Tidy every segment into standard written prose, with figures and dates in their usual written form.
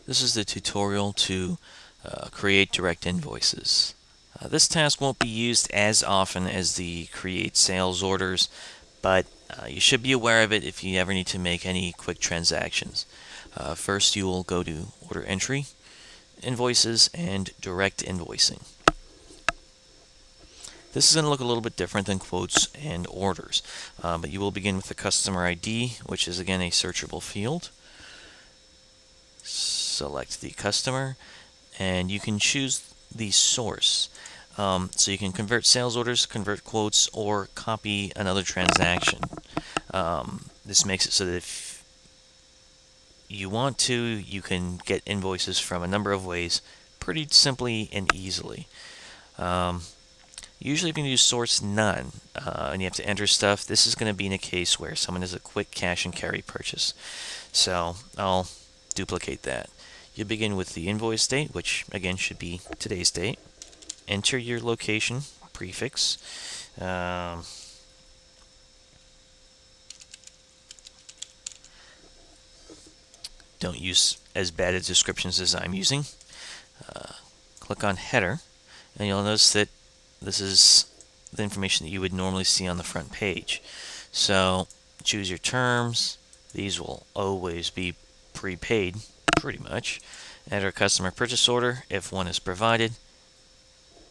This is the tutorial to create direct invoices. This task won't be used as often as the create sales orders, but you should be aware of it if you ever need to make any quick transactions. First, you will go to Order Entry, Invoices, and Direct Invoicing. This is going to look a little bit different than quotes and orders, but you will begin with the customer ID, which is again a searchable field. Select the customer, and you can choose the source. So you can convert sales orders, convert quotes, or copy another transaction. This makes it so that if you want to, you can get invoices from a number of ways pretty simply and easily. Usually if you use source none and you have to enter stuff, this is going to be in a case where someone has a quick cash and carry purchase. So I'll duplicate that. You begin with the invoice date, which again should be today's date. Enter your location prefix. Don't use as bad as descriptions as I'm using. Click on header, and you'll notice that this is the information that you would normally see on the front page. So choose your terms. These will always be prepaid, pretty much. Enter customer purchase order if one is provided.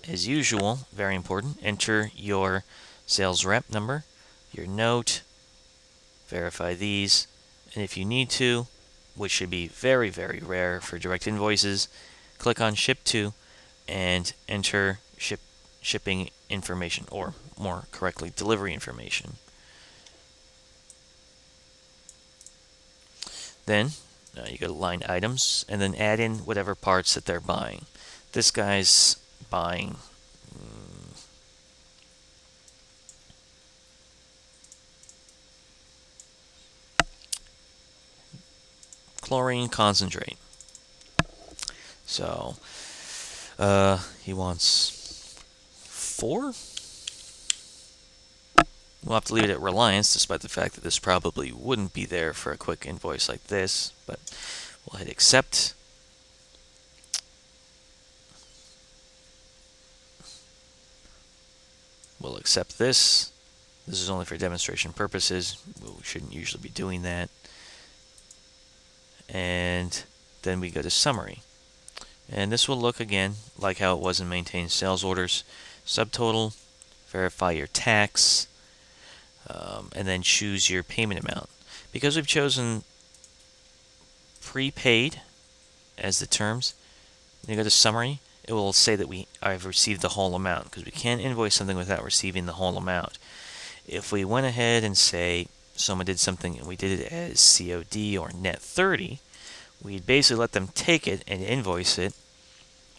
As usual, very important, enter your sales rep number, your note, verify these, and if you need to, which should be very, very rare for direct invoices, click on Ship To and enter shipping information, or more correctly, delivery information. Then you go to line items and then add in whatever parts that they're buying. This guy's buying chlorine concentrate. So he wants 4. We'll have to leave it at Reliance, despite the fact that this probably wouldn't be there for a quick invoice like this, but we'll hit accept. We'll accept this. This is only for demonstration purposes. We shouldn't usually be doing that. And then we go to summary. And this will look again like how it was in maintained sales orders. Subtotal, verify your tax, and then choose your payment amount. Because we've chosen prepaid as the terms, when you go to summary, it will say that I've received the whole amount, because we can't invoice something without receiving the whole amount. If we went ahead and say someone did something and we did it as COD or net 30, we'd basically let them take it and invoice it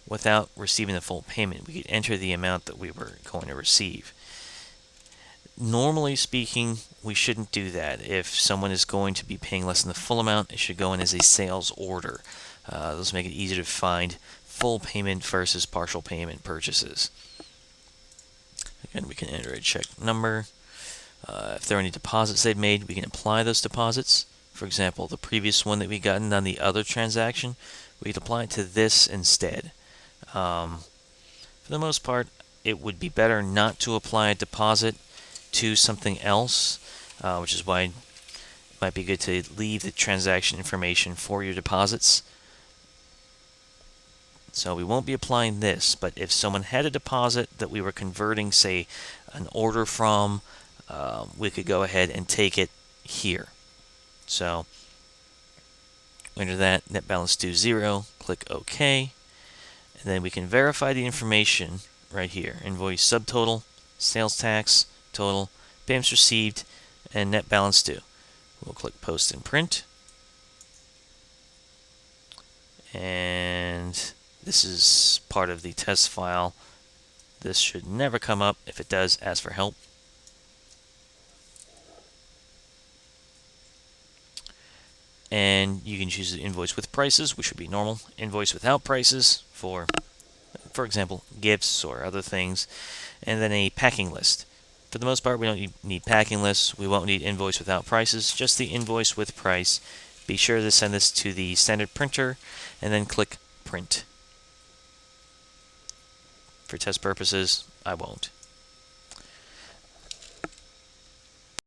without receiving the full payment. We could enter the amount that we were going to receive. Normally speaking, we shouldn't do that. If someone is going to be paying less than the full amount, it should go in as a sales order. Those make it easier to find full payment versus partial payment purchases. Again, we can enter a check number. If there are any deposits they've made, we can apply those deposits. For example, the previous one that we gotten on the other transaction, we could apply it to this instead. For the most part, it would be better not to apply a deposit to something else, which is why it might be good to leave the transaction information for your deposits. So we won't be applying this, but if someone had a deposit that we were converting, say, an order from, we could go ahead and take it here. So enter that, net balance due 0, click OK, and then we can verify the information right here. Invoice subtotal, sales tax, total, payments received, and net balance due. We'll click post and print. And this is part of the test file. This should never come up. If it does, ask for help. And you can choose the invoice with prices, which would be normal. Invoice without prices for example, gifts or other things. And then a packing list. For the most part, we don't need packing lists. We won't need invoice without prices, just the invoice with price Be sure to send this to the standard printer and then click Print. For test purposes, I won't.